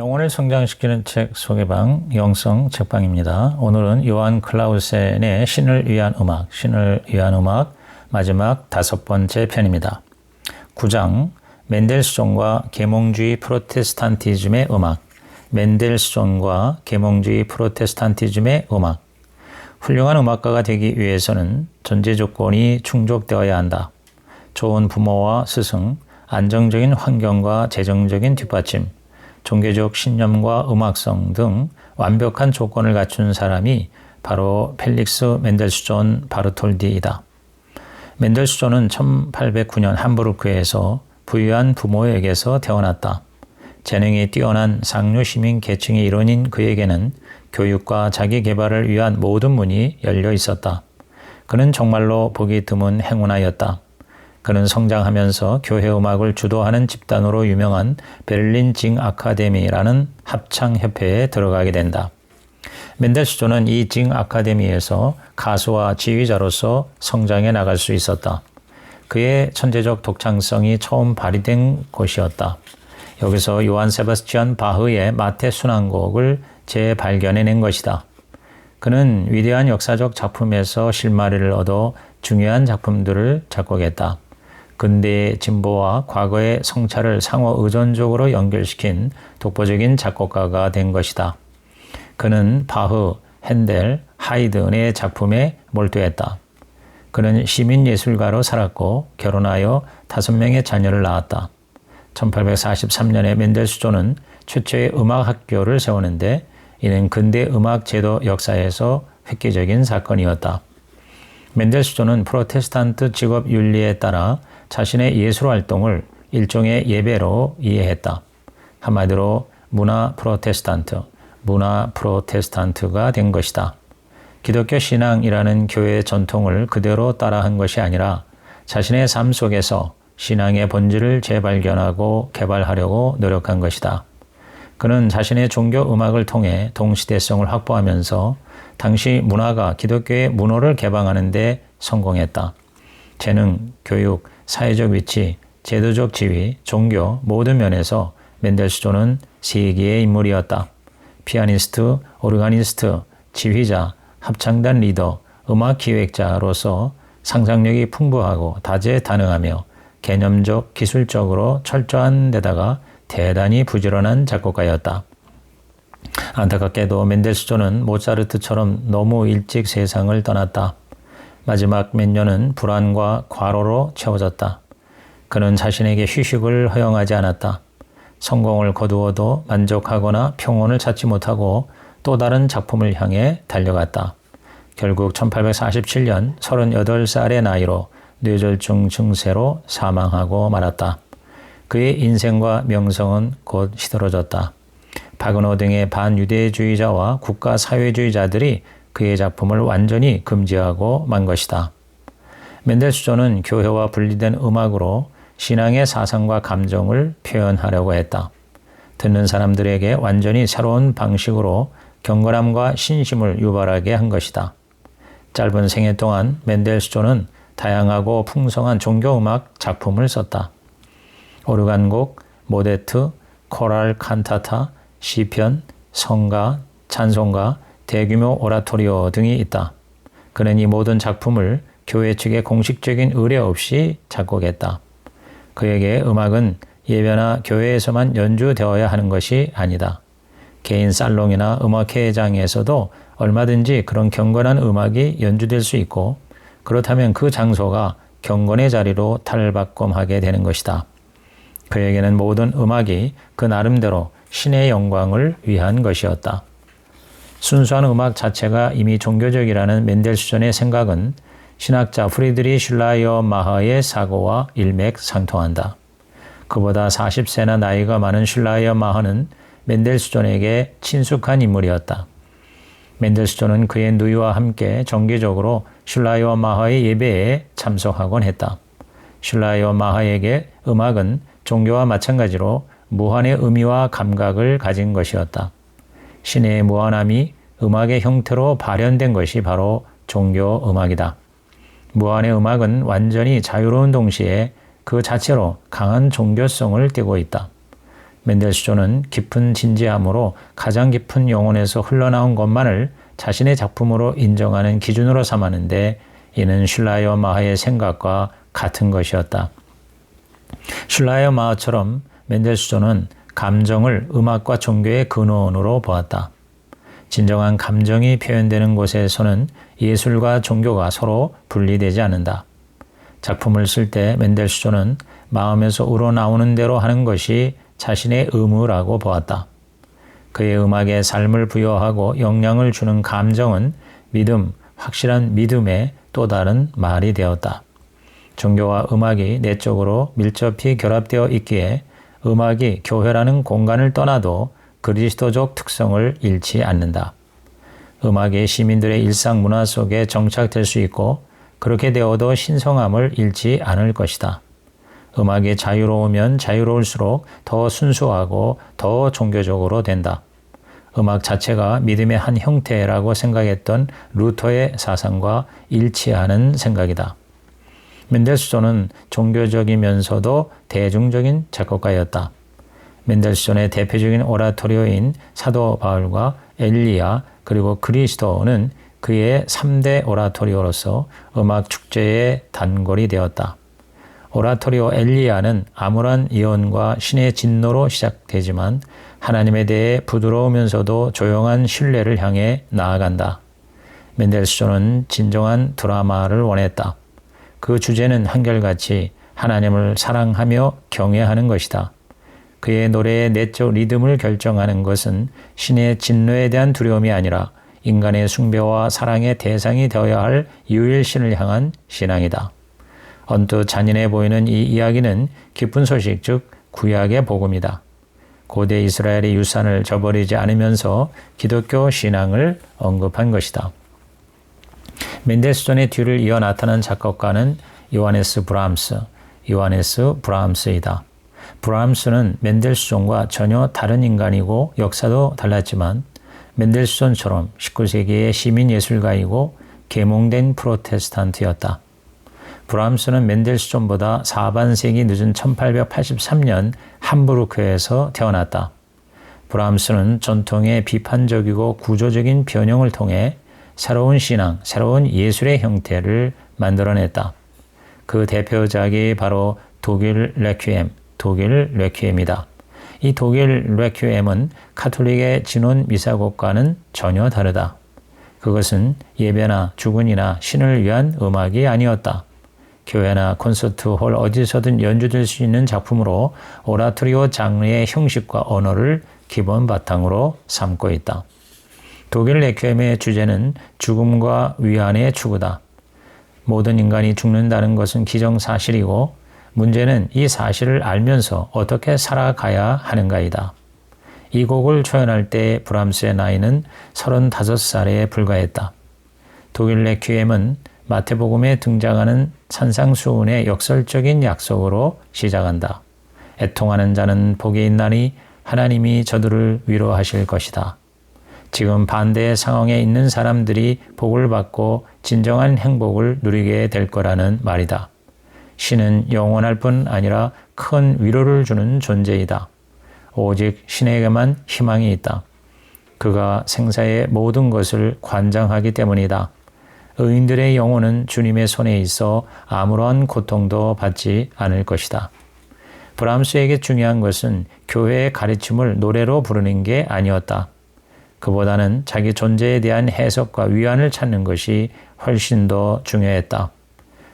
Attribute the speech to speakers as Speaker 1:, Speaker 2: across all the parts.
Speaker 1: 영혼을 성장시키는 책 소개방 영성 책방입니다. 오늘은 요한 클라우센의 신을 위한 음악 마지막 5번째 편입니다. 9장 멘델스존과 계몽주의 프로테스탄티즘의 음악. 멘델스존과 계몽주의 프로테스탄티즘의 음악. 훌륭한 음악가가 되기 위해서는 전제 조건이 충족되어야 한다. 좋은 부모와 스승, 안정적인 환경과 재정적인 뒷받침, 종교적 신념과 음악성 등 완벽한 조건을 갖춘 사람이 바로 펠릭스 멘델스존 바르톨디이다. 멘델스존은 1809년 함부르크에서 부유한 부모에게서 태어났다. 재능이 뛰어난 상류 시민 계층의 일원인 그에게는 교육과 자기 개발을 위한 모든 문이 열려 있었다. 그는 정말로 보기 드문 행운아였다. 그는 성장하면서 교회 음악을 주도하는 집단으로 유명한 베를린 징 아카데미라는 합창협회에 들어가게 된다. 멘델스존은 이 징 아카데미에서 가수와 지휘자로서 성장해 나갈 수 있었다. 그의 천재적 독창성이 처음 발휘된 곳이었다. 여기서 요한 세바스찬 바흐의 마테 순환곡을 재발견해낸 것이다. 그는 위대한 역사적 작품에서 실마리를 얻어 중요한 작품들을 작곡했다. 근대의 진보와 과거의 성찰을 상호 의존적으로 연결시킨 독보적인 작곡가가 된 것이다. 그는 바흐, 핸델, 하이든의 작품에 몰두했다. 그는 시민예술가로 살았고 결혼하여 5명의 자녀를 낳았다. 1843년에 멘델스존은 최초의 음악학교를 세우는데 이는 근대 음악 제도 역사에서 획기적인 사건이었다. 멘델스존은 프로테스탄트 직업 윤리에 따라 자신의 예술 활동을 일종의 예배로 이해했다. 한마디로 문화 프로테스탄트가 된 것이다. 기독교 신앙이라는 교회의 전통을 그대로 따라한 것이 아니라 자신의 삶 속에서 신앙의 본질을 재발견하고 개발하려고 노력한 것이다. 그는 자신의 종교 음악을 통해 동시대성을 확보하면서 당시 문화가 기독교의 문호를 개방하는 데 성공했다. 재능, 교육, 사회적 위치, 제도적 지위, 종교 모든 면에서 멘델스존은 세기의 인물이었다. 피아니스트, 오르가니스트, 지휘자, 합창단 리더, 음악 기획자로서 상상력이 풍부하고 다재다능하며 개념적, 기술적으로 철저한 데다가 대단히 부지런한 작곡가였다. 안타깝게도 멘델스존은 모차르트처럼 너무 일찍 세상을 떠났다. 마지막 몇 년은 불안과 과로로 채워졌다. 그는 자신에게 휴식을 허용하지 않았다. 성공을 거두어도 만족하거나 평온을 찾지 못하고 또 다른 작품을 향해 달려갔다. 결국 1847년 38살의 나이로 뇌졸중 증세로 사망하고 말았다. 그의 인생과 명성은 곧 시들어졌다. 바그너 등의 반유대주의자와 국가사회주의자들이 그의 작품을 완전히 금지하고 만 것이다. 멘델스존은 교회와 분리된 음악으로 신앙의 사상과 감정을 표현하려고 했다. 듣는 사람들에게 완전히 새로운 방식으로 경건함과 신심을 유발하게 한 것이다. 짧은 생애 동안 멘델스존은 다양하고 풍성한 종교음악 작품을 썼다. 오르간곡, 모데트, 코랄 칸타타, 시편, 성가, 찬송가, 대규모 오라토리오 등이 있다. 그는 이 모든 작품을 교회 측의 공식적인 의뢰 없이 작곡했다. 그에게 음악은 예배나 교회에서만 연주되어야 하는 것이 아니다. 개인 살롱이나 음악회장에서도 얼마든지 그런 경건한 음악이 연주될 수 있고 그렇다면 그 장소가 경건의 자리로 탈바꿈하게 되는 것이다. 그에게는 모든 음악이 그 나름대로 신의 영광을 위한 것이었다. 순수한 음악 자체가 이미 종교적이라는 멘델스존의 생각은 신학자 프리드리 슐라이어 마하의 사고와 일맥상통한다. 그보다 40세나 나이가 많은 슐라이어 마하는 멘델스존에게 친숙한 인물이었다. 멘델스존은 그의 누이와 함께 정기적으로 슐라이어 마하의 예배에 참석하곤 했다. 슐라이어 마하에게 음악은 종교와 마찬가지로 무한의 의미와 감각을 가진 것이었다. 신의 무한함이 음악의 형태로 발현된 것이 바로 종교 음악이다. 무한의 음악은 완전히 자유로운 동시에 그 자체로 강한 종교성을 띠고 있다. 멘델스존은 깊은 진지함으로 가장 깊은 영혼에서 흘러나온 것만을 자신의 작품으로 인정하는 기준으로 삼았는데 이는 슐라이어 마하의 생각과 같은 것이었다. 슐라이어 마하처럼 멘델스존은 감정을 음악과 종교의 근원으로 보았다. 진정한 감정이 표현되는 곳에서는 예술과 종교가 서로 분리되지 않는다. 작품을 쓸 때 멘델스존은 마음에서 우러나오는 대로 하는 것이 자신의 의무라고 보았다. 그의 음악에 삶을 부여하고 영향을 주는 감정은 믿음, 확실한 믿음의 또 다른 말이 되었다. 종교와 음악이 내적으로 밀접히 결합되어 있기에 음악이 교회라는 공간을 떠나도 그리스도적 특성을 잃지 않는다. 음악이 시민들의 일상 문화 속에 정착될 수 있고 그렇게 되어도 신성함을 잃지 않을 것이다. 음악이 자유로우면 자유로울수록 더 순수하고 더 종교적으로 된다. 음악 자체가 믿음의 한 형태라고 생각했던 루터의 사상과 일치하는 생각이다. 멘델스존은 종교적이면서도 대중적인 작곡가였다. 멘델스존의 대표적인 오라토리오인 사도 바울과 엘리야 그리고 그리스도는 그의 3대 오라토리오로서 음악 축제의 단골이 되었다. 오라토리오 엘리야는 암울한 예언과 신의 진노로 시작되지만 하나님에 대해 부드러우면서도 조용한 신뢰를 향해 나아간다. 멘델스존은 진정한 드라마를 원했다. 그 주제는 한결같이 하나님을 사랑하며 경외하는 것이다. 그의 노래의 내적 리듬을 결정하는 것은 신의 진노에 대한 두려움이 아니라 인간의 숭배와 사랑의 대상이 되어야 할 유일신을 향한 신앙이다. 언뜻 잔인해 보이는 이 이야기는 기쁜 소식, 즉 구약의 복음이다. 고대 이스라엘의 유산을 저버리지 않으면서 기독교 신앙을 언급한 것이다. 멘델스존의 뒤를 이어 나타난 작곡가는 요하네스 브라함스이다. 브라함스는 멘델스존과 전혀 다른 인간이고 역사도 달랐지만 멘델스존처럼 19세기의 시민예술가이고 계몽된 프로테스탄트였다. 브라함스는 멘델스존보다 4반세기 늦은 1883년 함부르크에서 태어났다. 브라함스는 전통의 비판적이고 구조적인 변형을 통해 새로운 신앙, 새로운 예술의 형태를 만들어냈다. 그 대표작이 바로 독일 레퀴엠이다. 이 독일 레퀴엠은 카톨릭의 진원 미사곡과는 전혀 다르다. 그것은 예배나 주군이나 신을 위한 음악이 아니었다. 교회나 콘서트홀 어디서든 연주될 수 있는 작품으로 오라토리오 장르의 형식과 언어를 기본 바탕으로 삼고 있다. 독일 레퀴엠의 주제는 죽음과 위안의 추구다. 모든 인간이 죽는다는 것은 기정사실이고 문제는 이 사실을 알면서 어떻게 살아가야 하는가이다. 이 곡을 초연할 때 브람스의 나이는 35살에 불과했다. 독일 레퀴엠은 마태복음에 등장하는 산상수훈의 역설적인 약속으로 시작한다. 애통하는 자는 복이 있나니 하나님이 저들을 위로하실 것이다. 지금 반대의 상황에 있는 사람들이 복을 받고 진정한 행복을 누리게 될 거라는 말이다. 신은 영원할 뿐 아니라 큰 위로를 주는 존재이다. 오직 신에게만 희망이 있다. 그가 생사의 모든 것을 관장하기 때문이다. 의인들의 영혼은 주님의 손에 있어 아무런 고통도 받지 않을 것이다. 브람스에게 중요한 것은 교회의 가르침을 노래로 부르는 게 아니었다. 그보다는 자기 존재에 대한 해석과 위안을 찾는 것이 훨씬 더 중요했다.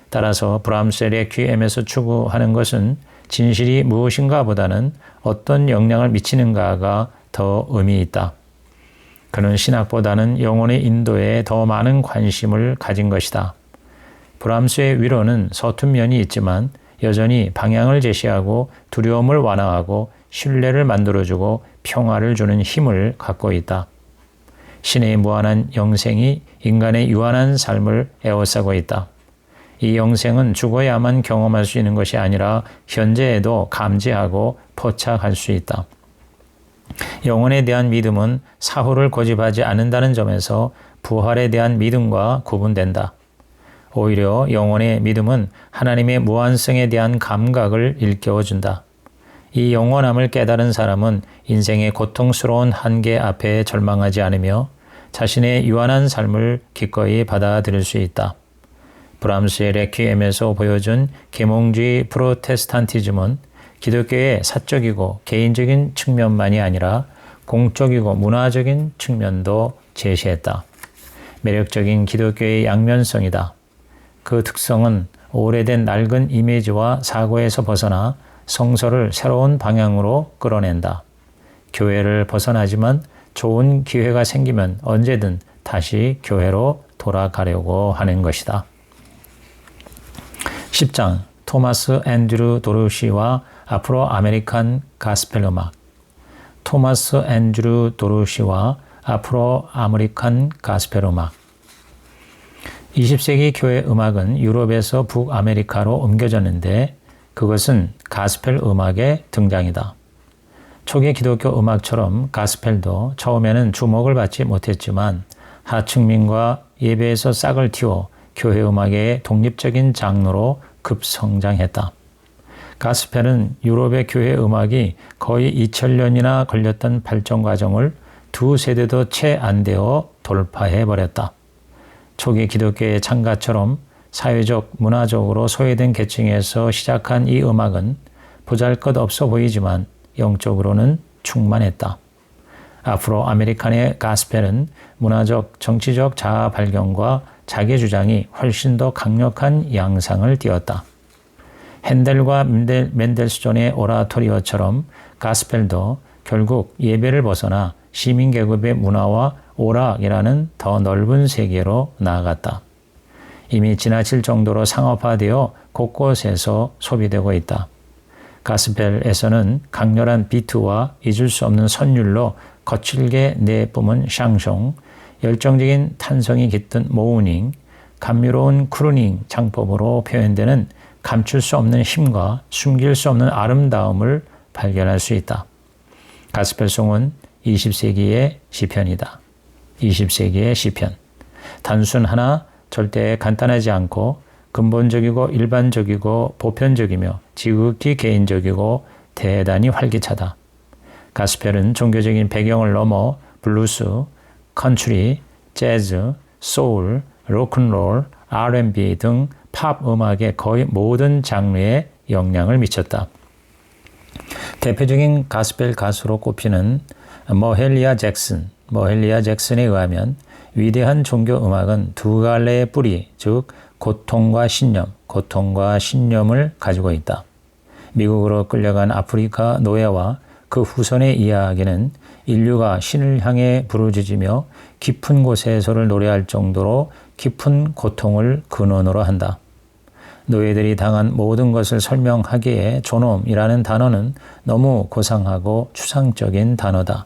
Speaker 1: 따라서 브람스의 레퀴엠에서 추구하는 것은 진실이 무엇인가 보다는 어떤 영향을 미치는가가 더 의미 있다. 그는 신학보다는 영혼의 인도에 더 많은 관심을 가진 것이다. 브람스의 위로는 서툰 면이 있지만 여전히 방향을 제시하고 두려움을 완화하고 신뢰를 만들어주고 평화를 주는 힘을 갖고 있다. 신의 무한한 영생이 인간의 유한한 삶을 에워싸고 있다. 이 영생은 죽어야만 경험할 수 있는 것이 아니라 현재에도 감지하고 포착할 수 있다. 영혼에 대한 믿음은 사후를 고집하지 않는다는 점에서 부활에 대한 믿음과 구분된다. 오히려 영혼의 믿음은 하나님의 무한성에 대한 감각을 일깨워준다. 이 영원함을 깨달은 사람은 인생의 고통스러운 한계 앞에 절망하지 않으며 자신의 유한한 삶을 기꺼이 받아들일 수 있다. 브람스의 레퀴엠에서 보여준 계몽주의 프로테스탄티즘은 기독교의 사적이고 개인적인 측면만이 아니라 공적이고 문화적인 측면도 제시했다. 매력적인 기독교의 양면성이다. 그 특성은 오래된 낡은 이미지와 사고에서 벗어나 성서를 새로운 방향으로 끌어낸다. 교회를 벗어나지만 좋은 기회가 생기면 언제든 다시 교회로 돌아가려고 하는 것이다. 10장 토마스 앤드류 도르시와 앞으로 아메리칸 가스펠 음악. 토마스 앤드류 도르시와 앞으로 아메리칸 가스펠 음악. 20세기 교회 음악은 유럽에서 북아메리카로 옮겨졌는데 그것은 가스펠 음악의 등장이다. 초기 기독교 음악처럼 가스펠도 처음에는 주목을 받지 못했지만 하층민과 예배에서 싹을 틔워 교회 음악의 독립적인 장르로 급성장했다. 가스펠은 유럽의 교회 음악이 거의 2000년이나 걸렸던 발전 과정을 두 세대도 채 안 되어 돌파해버렸다. 초기 기독교의 창가처럼 사회적, 문화적으로 소외된 계층에서 시작한 이 음악은 보잘것없어 보이지만 영적으로는 충만했다. 앞으로 아메리칸의 가스펠은 문화적, 정치적 자아 발견과 자기 주장이 훨씬 더 강력한 양상을 띠었다. 핸델과 멘델스존의 오라토리오처럼 가스펠도 결국 예배를 벗어나 시민계급의 문화와 오락이라는 더 넓은 세계로 나아갔다. 이미 지나칠 정도로 상업화되어 곳곳에서 소비되고 있다. 가스펠에서는 강렬한 비트와 잊을 수 없는 선율로 거칠게 내뿜은 샹숑, 열정적인 탄성이 깃든 모우닝, 감미로운 크루닝 창법으로 표현되는 감출 수 없는 힘과 숨길 수 없는 아름다움을 발견할 수 있다. 가스펠송은 20세기의 시편이다. 20세기의 시편. 단순하나 절대 간단하지 않고 근본적이고 일반적이고 보편적이며 지극히 개인적이고 대단히 활기차다. 가스펠은 종교적인 배경을 넘어 블루스, 컨트리, 재즈, 소울, 로큰롤, R&B 등 팝 음악의 거의 모든 장르에 영향을 미쳤다. 대표적인 가스펠 가수로 꼽히는 머헬리아 잭슨에 의하면 위대한 종교 음악은 두 갈래의 뿌리, 즉 고통과 신념을 가지고 있다. 미국으로 끌려간 아프리카 노예와 그 후손의 이야기는 인류가 신을 향해 부르짖으며 깊은 곳에서를 노래할 정도로 깊은 고통을 근원으로 한다. 노예들이 당한 모든 것을 설명하기에 존엄이라는 단어는 너무 고상하고 추상적인 단어다.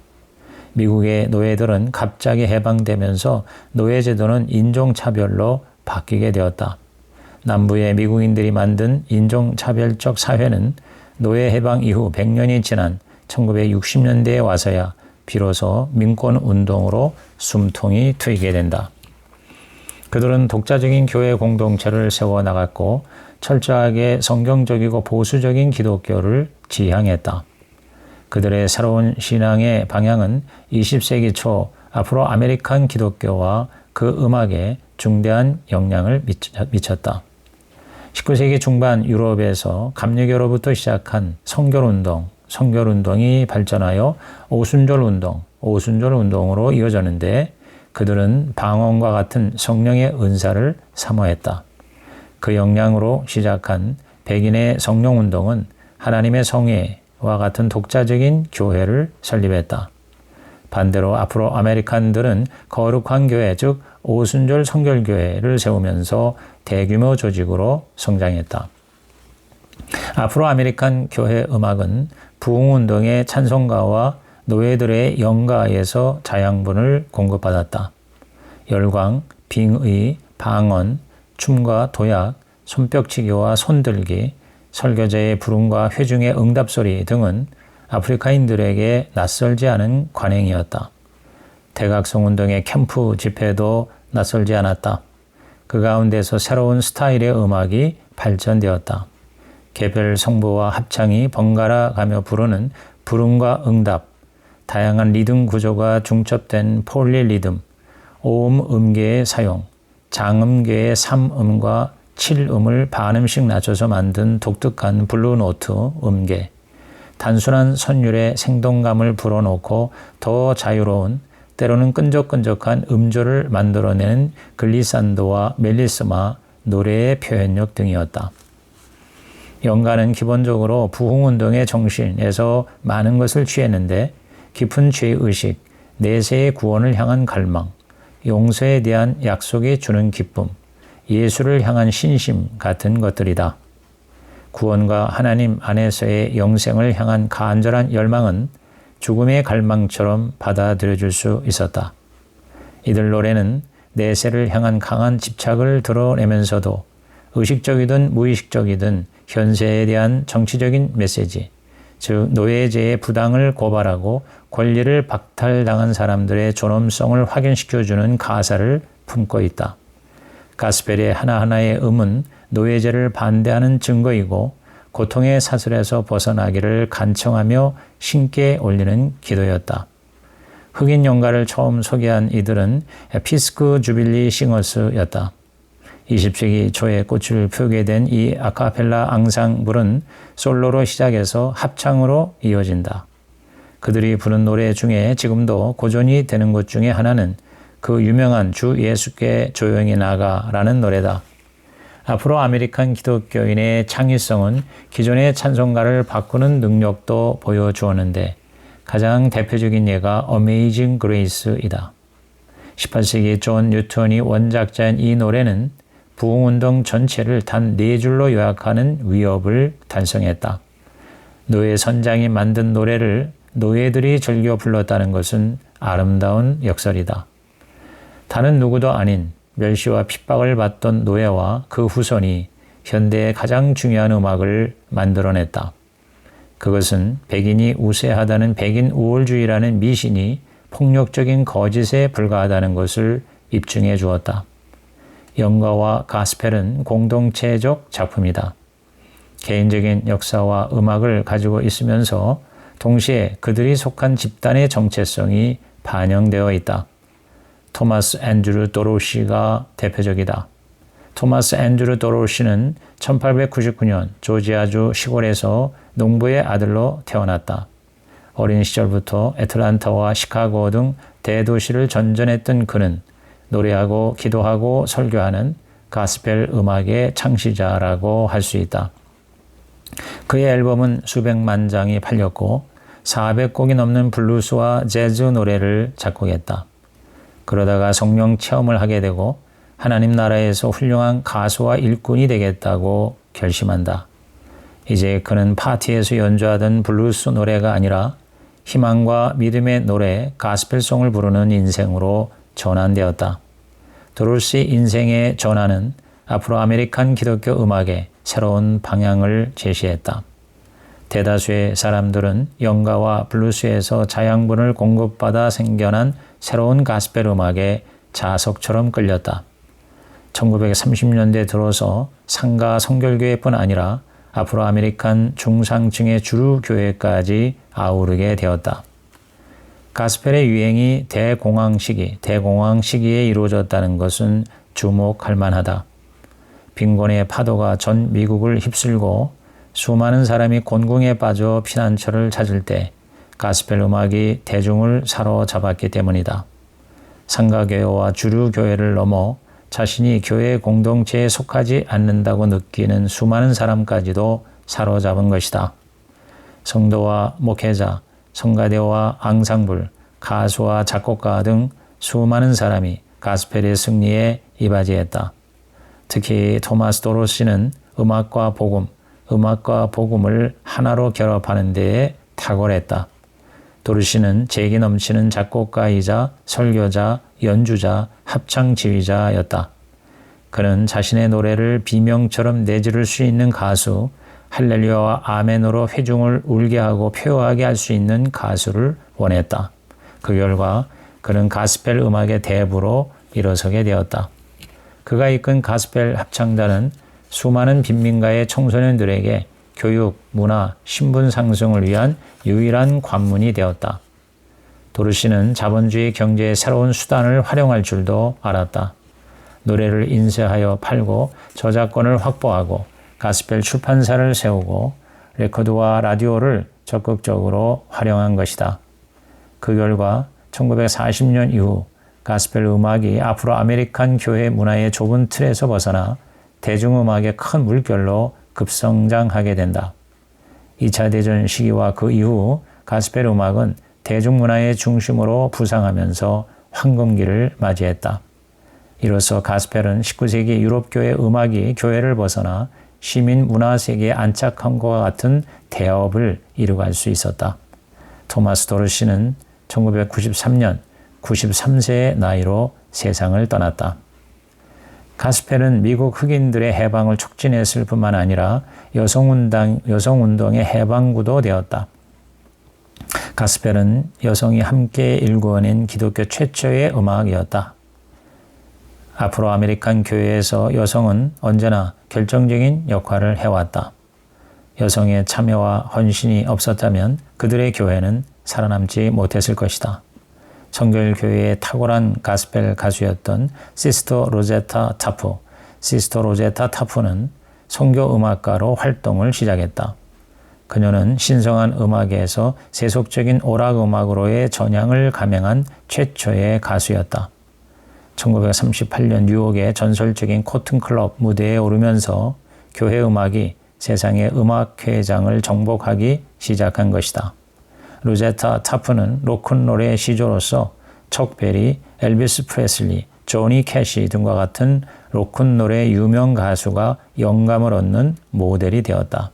Speaker 1: 미국의 노예들은 갑자기 해방되면서 노예제도는 인종차별로 바뀌게 되었다. 남부의 미국인들이 만든 인종차별적 사회는 노예 해방 이후 100년이 지난 1960년대에 와서야 비로소 민권운동으로 숨통이 트이게 된다. 그들은 독자적인 교회 공동체를 세워나갔고 철저하게 성경적이고 보수적인 기독교를 지향했다. 그들의 새로운 신앙의 방향은 20세기 초 앞으로 아메리칸 기독교와 그 음악에 중대한 영향을 미쳤다. 19세기 중반 유럽에서 감리교로부터 시작한 성결운동이 발전하여 오순절운동으로 이어졌는데 그들은 방언과 같은 성령의 은사를 사모했다. 그 영향으로 시작한 백인의 성령운동은 하나님의 성회와 같은 독자적인 교회를 설립했다. 반대로 앞으로 아메리칸들은 거룩한 교회, 즉 오순절 성결교회를 세우면서 대규모 조직으로 성장했다. 앞으로 아메리칸 교회 음악은 부흥운동의 찬송가와 노예들의 영가에서 자양분을 공급받았다. 열광, 빙의, 방언, 춤과 도약, 손뼉치기와 손들기, 설교자의 부름과 회중의 응답소리 등은 아프리카인들에게 낯설지 않은 관행이었다. 대각성운동의 캠프 집회도 낯설지 않았다. 그 가운데서 새로운 스타일의 음악이 발전되었다. 개별 성부와 합창이 번갈아 가며 부르는 불음과 응답, 다양한 리듬 구조가 중첩된 폴리리듬, 오음 음계의 사용, 장음계의 3음과 7음을 반음씩 낮춰서 만든 독특한 블루노트 음계, 단순한 선율의 생동감을 불어넣고 더 자유로운, 때로는 끈적끈적한 음조를 만들어내는 글리산도와 멜리스마, 노래의 표현력 등이었다. 연가는 기본적으로 부흥운동의 정신에서 많은 것을 취했는데 깊은 죄의식, 내세의 구원을 향한 갈망, 용서에 대한 약속이 주는 기쁨, 예수를 향한 신심 같은 것들이다. 구원과 하나님 안에서의 영생을 향한 간절한 열망은 죽음의 갈망처럼 받아들여질 수 있었다. 이들 노래는 내세를 향한 강한 집착을 드러내면서도 의식적이든 무의식적이든 현세에 대한 정치적인 메시지, 즉 노예제의 부당을 고발하고 권리를 박탈당한 사람들의 존엄성을 확인시켜주는 가사를 품고 있다. 가스펠의 하나하나의 음은 노예제를 반대하는 증거이고 고통의 사슬에서 벗어나기를 간청하며 신께 올리는 기도였다. 흑인 연가를 처음 소개한 이들은 피스크 주빌리 싱어스였다. 20세기 초에 꽃을 피우게 된 이 아카펠라 앙상블은 솔로로 시작해서 합창으로 이어진다. 그들이 부른 노래 중에 지금도 고전이 되는 것 중에 하나는 그 유명한 주 예수께 조용히 나가라는 노래다. 앞으로 아메리칸 기독교인의 창의성은 기존의 찬송가를 바꾸는 능력도 보여주었는데 가장 대표적인 예가 Amazing Grace이다. 18세기 존 뉴턴이 원작자인 이 노래는 부흥운동 전체를 단 4줄로 요약하는 위협을 달성했다. 노예 선장이 만든 노래를 노예들이 즐겨 불렀다는 것은 아름다운 역설이다. 다른 누구도 아닌 멸시와 핍박을 받던 노예와 그 후손이 현대의 가장 중요한 음악을 만들어냈다. 그것은 백인이 우세하다는 백인 우월주의라는 미신이 폭력적인 거짓에 불과하다는 것을 입증해 주었다. 연가와 가스펠은 공동체적 작품이다. 개인적인 역사와 음악을 가지고 있으면서 동시에 그들이 속한 집단의 정체성이 반영되어 있다. 토마스 앤드류 도로시가 대표적이다. 토마스 앤드류 도로시는 1899년 조지아주 시골에서 농부의 아들로 태어났다. 어린 시절부터 애틀란타와 시카고 등 대도시를 전전했던 그는 노래하고 기도하고 설교하는 가스펠 음악의 창시자라고 할 수 있다. 그의 앨범은 수백만 장이 팔렸고 400곡이 넘는 블루스와 재즈 노래를 작곡했다. 그러다가 성령 체험을 하게 되고 하나님 나라에서 훌륭한 가수와 일꾼이 되겠다고 결심한다. 이제 그는 파티에서 연주하던 블루스 노래가 아니라 희망과 믿음의 노래, 가스펠송을 부르는 인생으로 전환되었다. 도로시 인생의 전환은 앞으로 아메리칸 기독교 음악에 새로운 방향을 제시했다. 대다수의 사람들은 연가와 블루스에서 자양분을 공급받아 생겨난 새로운 가스펠 음악에 자석처럼 끌렸다. 1930년대 들어서 상가 성결교회뿐 아니라 앞으로 아메리칸 중상층의 주류 교회까지 아우르게 되었다. 가스펠의 유행이 대공황 시기에 이루어졌다는 것은 주목할 만하다. 빈곤의 파도가 전 미국을 휩쓸고 수많은 사람이 곤궁에 빠져 피난처를 찾을 때 가스펠 음악이 대중을 사로잡았기 때문이다. 상가교회와 주류교회를 넘어 자신이 교회 공동체에 속하지 않는다고 느끼는 수많은 사람까지도 사로잡은 것이다. 성도와 목회자, 성가대와 앙상블, 가수와 작곡가 등 수많은 사람이 가스펠의 승리에 이바지했다. 특히 토마스 도로시는 음악과 복음을 하나로 결합하는 데에 탁월했다. 도로시는 재기 넘치는 작곡가이자 설교자, 연주자, 합창 지휘자였다. 그는 자신의 노래를 비명처럼 내지를 수 있는 가수, 할렐루야와 아멘으로 회중을 울게 하고 표하게 할 수 있는 가수를 원했다. 그 결과 그는 가스펠 음악의 대부로 일어서게 되었다. 그가 이끈 가스펠 합창단은 수많은 빈민가의 청소년들에게 교육, 문화, 신분 상승을 위한 유일한 관문이 되었다. 도르시는 자본주의 경제의 새로운 수단을 활용할 줄도 알았다. 노래를 인쇄하여 팔고 저작권을 확보하고 가스펠 출판사를 세우고 레코드와 라디오를 적극적으로 활용한 것이다. 그 결과 1940년 이후 가스펠 음악이 앞으로 아메리칸 교회 문화의 좁은 틀에서 벗어나 대중음악의 큰 물결로 급성장하게 된다. 2차 대전 시기와 그 이후 가스펠 음악은 대중문화의 중심으로 부상하면서 황금기를 맞이했다. 이로써 가스펠은 19세기 유럽교회 음악이 교회를 벗어나 시민 문화 세계에 안착한 것과 같은 대업을 이루갈 수 있었다. 토마스 도르시는 1993년 93세의 나이로 세상을 떠났다. 가스펠은 미국 흑인들의 해방을 촉진했을 뿐만 아니라 여성운동의 해방구도 되었다. 가스펠은 여성이 함께 일구어낸 기독교 최초의 음악이었다. 앞으로 아메리칸 교회에서 여성은 언제나 결정적인 역할을 해왔다. 여성의 참여와 헌신이 없었다면 그들의 교회는 살아남지 못했을 것이다. 성결교회의 탁월한 가스펠 가수였던 시스터 로제타 타프. 시스터 로제타 타프는 선교 음악가로 활동을 시작했다. 그녀는 신성한 음악에서 세속적인 오락 음악으로의 전향을 감행한 최초의 가수였다. 1938년 뉴욕의 전설적인 코튼클럽 무대에 오르면서 교회 음악이 세상의 음악회장을 정복하기 시작한 것이다. 로제타 타프는 로큰롤의 시조로서 척 베리, 엘비스 프레슬리, 조니 캐시 등과 같은 로큰롤의 유명 가수가 영감을 얻는 모델이 되었다.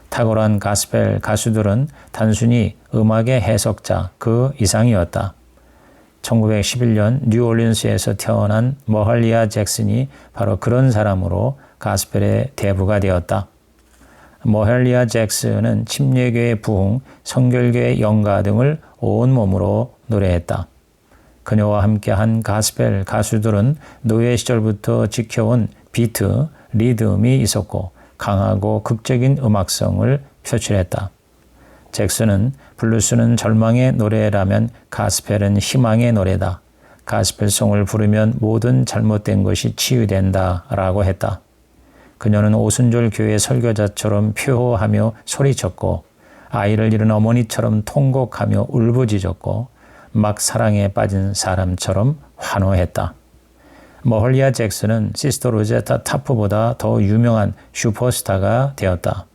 Speaker 1: 탁월한 가스펠 가수들은 단순히 음악의 해석자 그 이상이었다. 1911년 뉴올리언스에서 태어난 머할리아 잭슨이 바로 그런 사람으로 가스펠의 대부가 되었다. 머할리아 잭슨은 침례교의 부흥, 성결교의 영가 등을 온몸으로 노래했다. 그녀와 함께한 가스펠 가수들은 노예 시절부터 지켜온 비트, 리듬이 있었고 강하고 극적인 음악성을 표출했다. 잭슨은 블루스는 절망의 노래라면 가스펠은 희망의 노래다. 가스펠송을 부르면 모든 잘못된 것이 치유된다 라고 했다. 그녀는 오순절 교회 설교자처럼 표호하며 소리쳤고 아이를 잃은 어머니처럼 통곡하며 울부짖었고 막 사랑에 빠진 사람처럼 환호했다. 머할리아 잭슨은 시스터 로제타 타프보다 더 유명한 슈퍼스타가 되었다.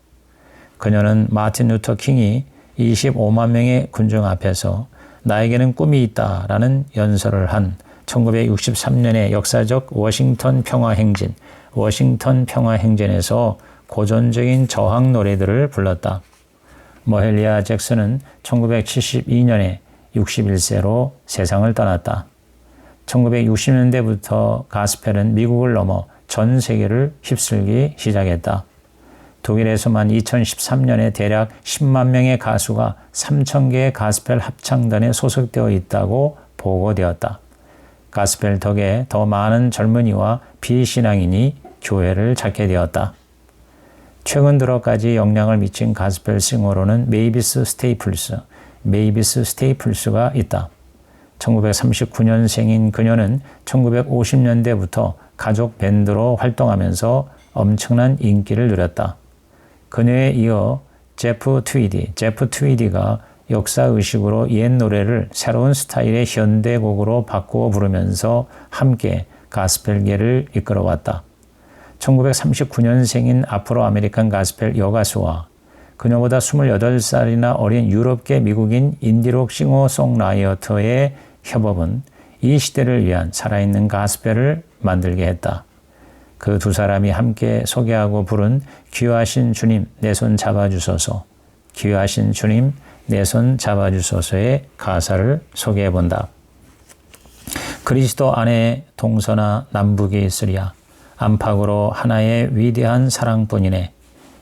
Speaker 1: 그녀는 마틴 루터 킹이 25만 명의 군중 앞에서 나에게는 꿈이 있다라는 연설을 한 1963년의 역사적 워싱턴 평화행진, 워싱턴 평화행진에서 고전적인 저항 노래들을 불렀다. 머할리아 잭슨은 1972년에 61세로 세상을 떠났다. 1960년대부터 가스펠은 미국을 넘어 전 세계를 휩쓸기 시작했다. 독일에서만 2013년에 대략 10만 명의 가수가 3,000개의 가스펠 합창단에 소속되어 있다고 보고되었다. 가스펠 덕에 더 많은 젊은이와 비신앙인이 교회를 찾게 되었다. 최근 들어까지 영향을 미친 가스펠 싱어로는 메이비스 스테이플스가 있다. 1939년생인 그녀는 1950년대부터 가족 밴드로 활동하면서 엄청난 인기를 누렸다. 그녀에 이어 제프 트위디가 역사의식으로 옛 노래를 새로운 스타일의 현대곡으로 바꾸어 부르면서 함께 가스펠계를 이끌어왔다. 1939년생인 아프로 아메리칸 가스펠 여가수와 그녀보다 28살이나 어린 유럽계 미국인 인디록 싱어송라이터의 협업은 이 시대를 위한 살아있는 가스펠을 만들게 했다. 그 두 사람이 함께 소개하고 부른 귀하신 주님 내 손 잡아주소서, 귀하신 주님 내 손 잡아주소서의 가사를 소개해 본다. 그리스도 안에 동서나 남북이 있으랴. 안팎으로 하나의 위대한 사랑뿐이네.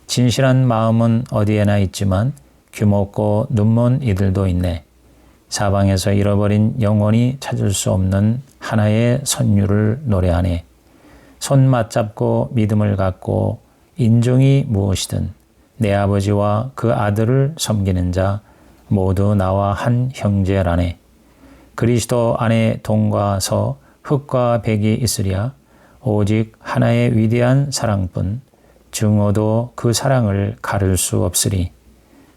Speaker 1: 진실한 마음은 어디에나 있지만 귀먹고 눈먼 이들도 있네. 사방에서 잃어버린 영원히 찾을 수 없는 하나의 선율을 노래하네. 손 맞잡고 믿음을 갖고 인종이 무엇이든 내 아버지와 그 아들을 섬기는 자 모두 나와 한 형제라네. 그리스도 안에 동과 서 흙과 백이 있으랴 오직 하나의 위대한 사랑뿐 증오도 그 사랑을 가를 수 없으리.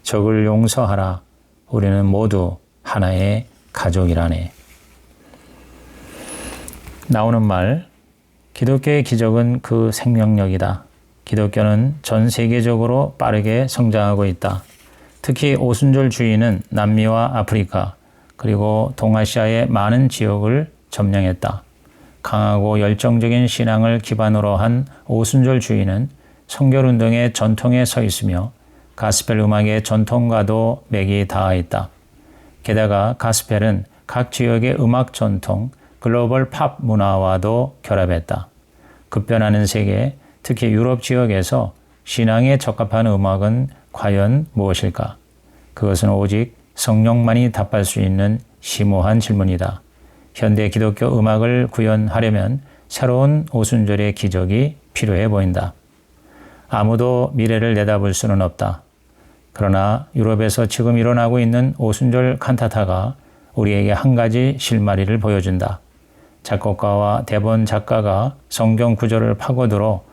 Speaker 1: 적을 용서하라. 우리는 모두 하나의 가족이라네. 나오는 말, 기독교의 기적은 그 생명력이다. 기독교는 전 세계적으로 빠르게 성장하고 있다. 특히 오순절주의는 남미와 아프리카 그리고 동아시아의 많은 지역을 점령했다. 강하고 열정적인 신앙을 기반으로 한 오순절주의는 성결운동의 전통에 서 있으며 가스펠 음악의 전통과도 맥이 닿아 있다. 게다가 가스펠은 각 지역의 음악 전통, 글로벌 팝 문화와도 결합했다. 급변하는 세계, 특히 유럽 지역에서 신앙에 적합한 음악은 과연 무엇일까? 그것은 오직 성령만이 답할 수 있는 심오한 질문이다. 현대 기독교 음악을 구현하려면 새로운 오순절의 기적이 필요해 보인다. 아무도 미래를 내다볼 수는 없다. 그러나 유럽에서 지금 일어나고 있는 오순절 칸타타가 우리에게 한 가지 실마리를 보여준다. 작곡가와 대본 작가가 성경 구절을 파고들어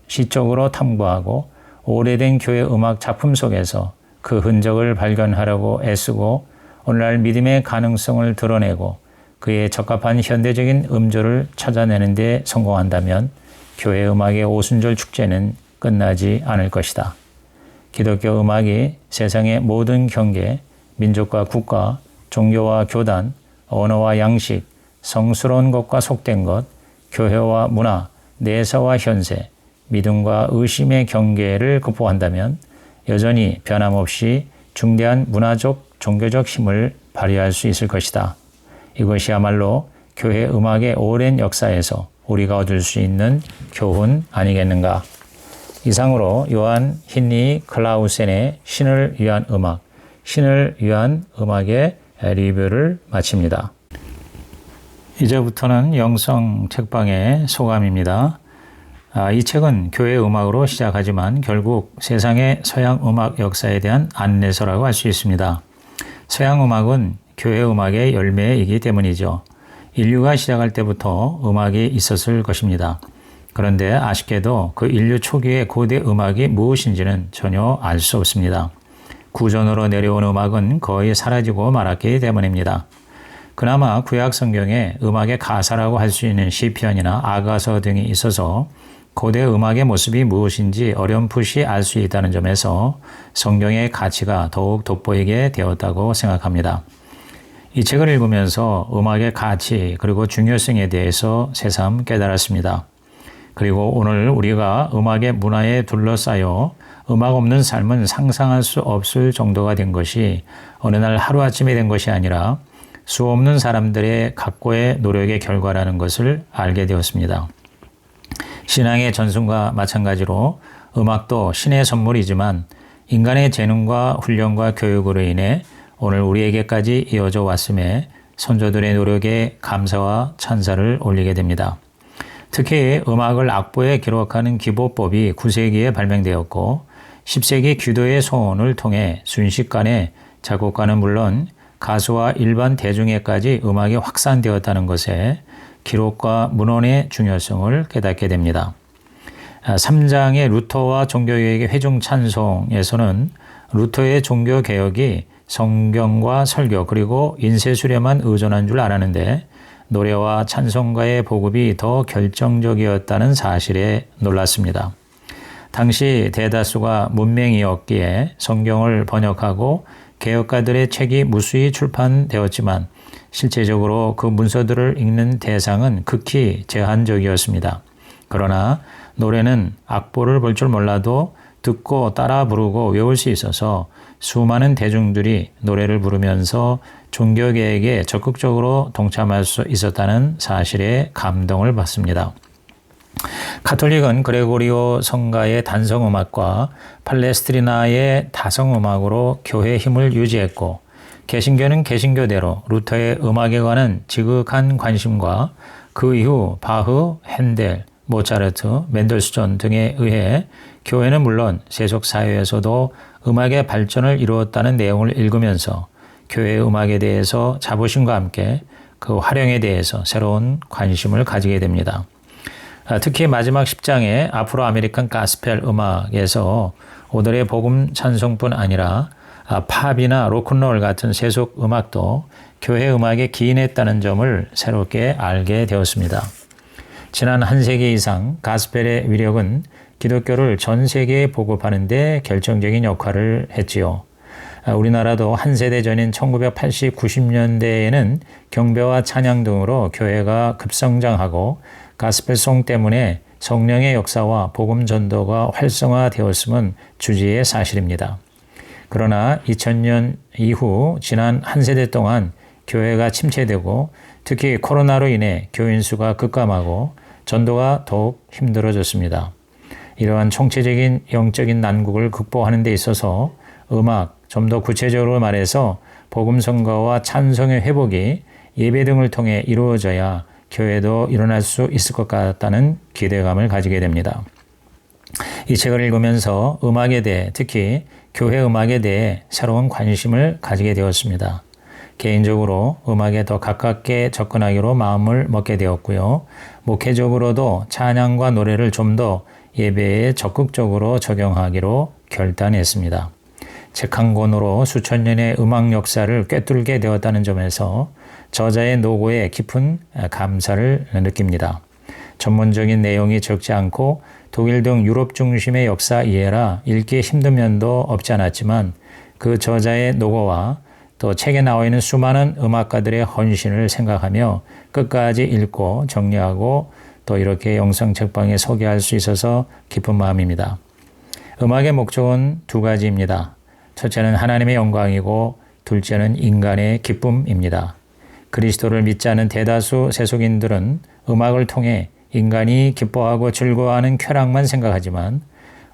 Speaker 1: 시적으로 탐구하고 오래된 교회 음악 작품 속에서 그 흔적을 발견하려고 애쓰고 오늘날 믿음의 가능성을 드러내고 그에 적합한 현대적인 음조를 찾아내는 데 성공한다면 교회 음악의 오순절 축제는 끝나지 않을 것이다. 기독교 음악이 세상의 모든 경계, 민족과 국가, 종교와 교단, 언어와 양식, 성스러운 것과 속된 것, 교회와 문화, 내사와 현세, 믿음과 의심의 경계를 극복한다면 여전히 변함없이 중대한 문화적, 종교적 힘을 발휘할 수 있을 것이다. 이것이야말로 교회 음악의 오랜 역사에서 우리가 얻을 수 있는 교훈 아니겠는가. 이상으로 요한 힌리 클라우센의 신을 위한 음악, 신을 위한 음악의 리뷰를 마칩니다. 이제부터는 영성 책방의 소감입니다. 이 책은 교회 음악으로 시작하지만 결국 세상의 서양 음악 역사에 대한 안내서라고 할 수 있습니다. 서양 음악은 교회 음악의 열매이기 때문이죠. 인류가 시작할 때부터 음악이 있었을 것입니다. 그런데 아쉽게도 그 인류 초기의 고대 음악이 무엇인지는 전혀 알 수 없습니다. 구전으로 내려온 음악은 거의 사라지고 말았기 때문입니다. 그나마 구약 성경에 음악의 가사라고 할 수 있는 시편이나 아가서 등이 있어서 고대 음악의 모습이 무엇인지 어렴풋이 알 수 있다는 점에서 성경의 가치가 더욱 돋보이게 되었다고 생각합니다. 이 책을 읽으면서 음악의 가치 그리고 중요성에 대해서 새삼 깨달았습니다. 그리고 오늘 우리가 음악의 문화에 둘러싸여 음악 없는 삶은 상상할 수 없을 정도가 된 것이 어느 날 하루아침에 된 것이 아니라 수없는 사람들의 각고의 노력의 결과라는 것을 알게 되었습니다. 신앙의 전승과 마찬가지로 음악도 신의 선물이지만 인간의 재능과 훈련과 교육으로 인해 오늘 우리에게까지 이어져 왔음에 선조들의 노력에 감사와 찬사를 올리게 됩니다. 특히 음악을 악보에 기록하는 기보법이 9세기에 발명되었고 10세기 규도의 소원을 통해 순식간에 작곡가는 물론 가수와 일반 대중에까지 음악이 확산되었다는 것에 기록과 문헌의 중요성을 깨닫게 됩니다. 3장의 루터와 종교개혁의 회중 찬송에서는 루터의 종교개혁이 성경과 설교 그리고 인쇄술에만 의존한 줄 알았는데 노래와 찬송가의 보급이 더 결정적이었다는 사실에 놀랐습니다. 당시 대다수가 문맹이었기에 성경을 번역하고 개혁가들의 책이 무수히 출판되었지만 실제적으로 그 문서들을 읽는 대상은 극히 제한적이었습니다. 그러나 노래는 악보를 볼 줄 몰라도 듣고 따라 부르고 외울 수 있어서 수많은 대중들이 노래를 부르면서 종교개혁에 적극적으로 동참할 수 있었다는 사실에 감동을 받습니다. 가톨릭은 그레고리오 성가의 단성음악과 팔레스트리나의 다성음악으로 교회의 힘을 유지했고 개신교는 개신교대로 루터의 음악에 관한 지극한 관심과 그 이후 바흐, 핸델, 모차르트, 멘델스존 등에 의해 교회는 물론 세속사회에서도 음악의 발전을 이루었다는 내용을 읽으면서 교회의 음악에 대해서 자부심과 함께 그 활용에 대해서 새로운 관심을 가지게 됩니다. 특히 마지막 10장의 아프로 아메리칸 가스펠 음악에서 오늘의 복음 찬송뿐 아니라 팝이나 로큰롤 같은 세속 음악도 교회 음악에 기인했다는 점을 새롭게 알게 되었습니다. 지난 한 세기 이상 가스펠의 위력은 기독교를 전 세계에 보급하는 데 결정적인 역할을 했지요. 우리나라도 한 세대 전인 1980, 90년대에는 경배와 찬양 등으로 교회가 급성장하고 가스펠송 때문에 성령의 역사와 복음 전도가 활성화되었음은 주지의 사실입니다. 그러나 2000년 이후 지난 한 세대 동안 교회가 침체되고 특히 코로나로 인해 교인 수가 급감하고 전도가 더욱 힘들어졌습니다. 이러한 총체적인 영적인 난국을 극복하는 데 있어서 음악, 좀 더 구체적으로 말해서 복음 선거와 찬송의 회복이 예배 등을 통해 이루어져야 교회도 일어날 수 있을 것 같다는 기대감을 가지게 됩니다. 이 책을 읽으면서 음악에 대해, 특히 교회 음악에 대해 새로운 관심을 가지게 되었습니다. 개인적으로 음악에 더 가깝게 접근하기로 마음을 먹게 되었고요. 목회적으로도 찬양과 노래를 좀 더 예배에 적극적으로 적용하기로 결단했습니다. 책 한 권으로 수천 년의 음악 역사를 꿰뚫게 되었다는 점에서 저자의 노고에 깊은 감사를 느낍니다. 전문적인 내용이 적지 않고 독일 등 유럽 중심의 역사 이해라 읽기 힘든 면도 없지 않았지만 그 저자의 노고와 또 책에 나와 있는 수많은 음악가들의 헌신을 생각하며 끝까지 읽고 정리하고 또 이렇게 영상 책방에 소개할 수 있어서 기쁜 마음입니다. 음악의 목적은 두 가지입니다. 첫째는 하나님의 영광이고 둘째는 인간의 기쁨입니다. 그리스도를 믿지 않은 대다수 세속인들은 음악을 통해 인간이 기뻐하고 즐거워하는 쾌락만 생각하지만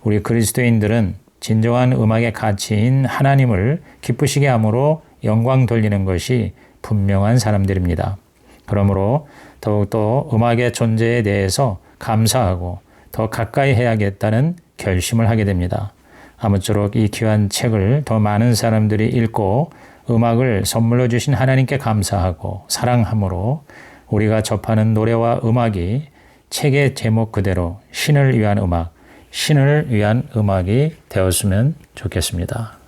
Speaker 1: 우리 그리스도인들은 진정한 음악의 가치인 하나님을 기쁘시게 함으로 영광 돌리는 것이 분명한 사람들입니다. 그러므로 더욱더 음악의 존재에 대해서 감사하고 더 가까이 해야겠다는 결심을 하게 됩니다. 아무쪼록 이 귀한 책을 더 많은 사람들이 읽고 음악을 선물로 주신 하나님께 감사하고 사랑함으로 우리가 접하는 노래와 음악이 책의 제목 그대로 신을 위한 음악, 신을 위한 음악이 되었으면 좋겠습니다.